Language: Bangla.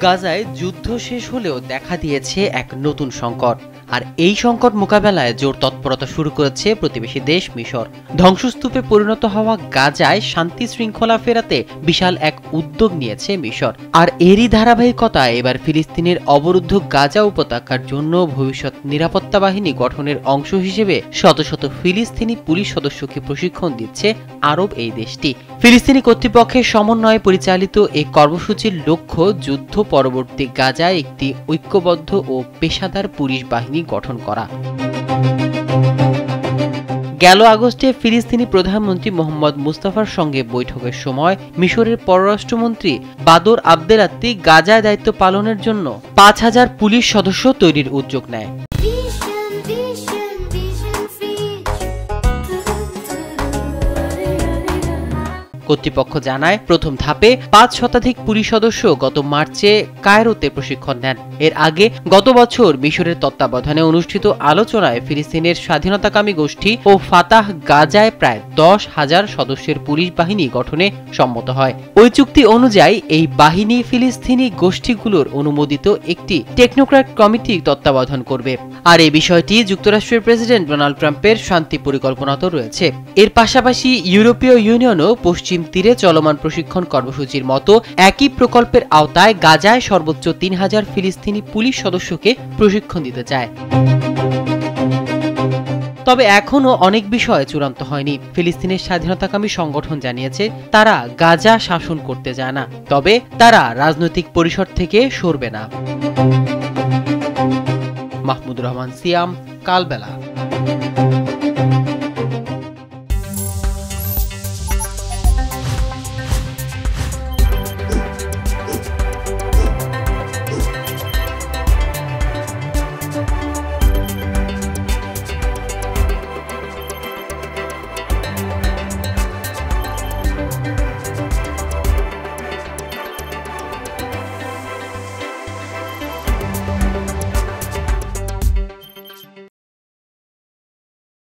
গাজায় যুদ্ধ শেষ হলেও দেখা দিয়েছে এক নতুন সংকট। আর এই সংকট মোকাবেলায় জোর তৎপরতা শুরু করেছে প্রতিবেশী দেশ মিশর। ধ্বংসস্তূপে পরিণত হওয়া গাজায় শান্তি শৃঙ্খলা ফেরাতে বিশাল এক উদ্যোগ নিয়েছে মিশর। আর এরই ধারাবাহিকতায় এবার ফিলিস্তিনের অবরুদ্ধ গাজা উপত্যকার জন্য ভবিষ্যৎ নিরাপত্তা বাহিনী গঠনের অংশ হিসেবে শত শত ফিলিস্তিনি পুলিশ সদস্যকে প্রশিক্ষণ দিচ্ছে আরব এই দেশটি। ফিলিস্তিনি কর্তৃপক্ষের সমন্বয়ে পরিচালিত এই কর্মসূচির লক্ষ্য যুদ্ধ পরবর্তী গাজায় একটি ঐক্যবদ্ধ ও পেশাদার পুলিশ বাহিনী গঠন করা। গেল আগস্টে ফিলিস্তিনি প্রধানমন্ত্রী মোহাম্মদ মুস্তাফার সঙ্গে বৈঠকের সময় মিশরের পররাষ্ট্রমন্ত্রী বাদর আবদেলাত্তি গাজায় দায়িত্ব পালনের জন্য ৫,০০০ পুলিশ সদস্য তৈরির উদ্যোগ নেয়। কর্তৃপক্ষ জানায়, প্রথম ধাপে ৫ শতাধিক পুলিশ সদস্য গত মার্চে কায়রোতে প্রশিক্ষণ নেন। এর আগে গত বছর মিশরের তত্ত্বাবধানে অনুষ্ঠিত আলোচনায় ফিলিস্তিনের স্বাধীনতাকামী গোষ্ঠী ও ফাতাহ গাজায় প্রায় ১০,০০০ সদস্যের পুলিশ বাহিনী গঠনে সম্মত হয়। ওই চুক্তি অনুযায়ী এই বাহিনী ফিলিস্তিনি গোষ্ঠীগুলোর অনুমোদিত একটি টেকনোক্র্যাট কমিটি তত্ত্বাবধান করবে। আর এই বিষয়টি যুক্তরাষ্ট্রের প্রেসিডেন্ট ডোনাল্ড ট্রাম্পের শান্তি পরিকল্পনাতেও রয়েছে। এর পাশাপাশি ইউরোপীয় ইউনিয়নও পশ্চিম তীরে চলমান প্রশিক্ষণ কর্মসূচির মতো একই প্রকল্পের আওতায় গাজায় সর্বোচ্চ ৩,০০০ ফিলিস্তিনি পুলিশ সদস্যকে প্রশিক্ষণ দিতে চায়। তবে এখনও অনেক বিষয় চূড়ান্ত হয়নি। ফিলিস্তিনের স্বাধীনতাকামী সংগঠন জানিয়েছে, তারা গাজা শাসন করতে চায় না, তবে তারা রাজনৈতিক পরিসর থেকে সরবে না। মাহমুদুর রহমান সিয়াম, কালবেলা।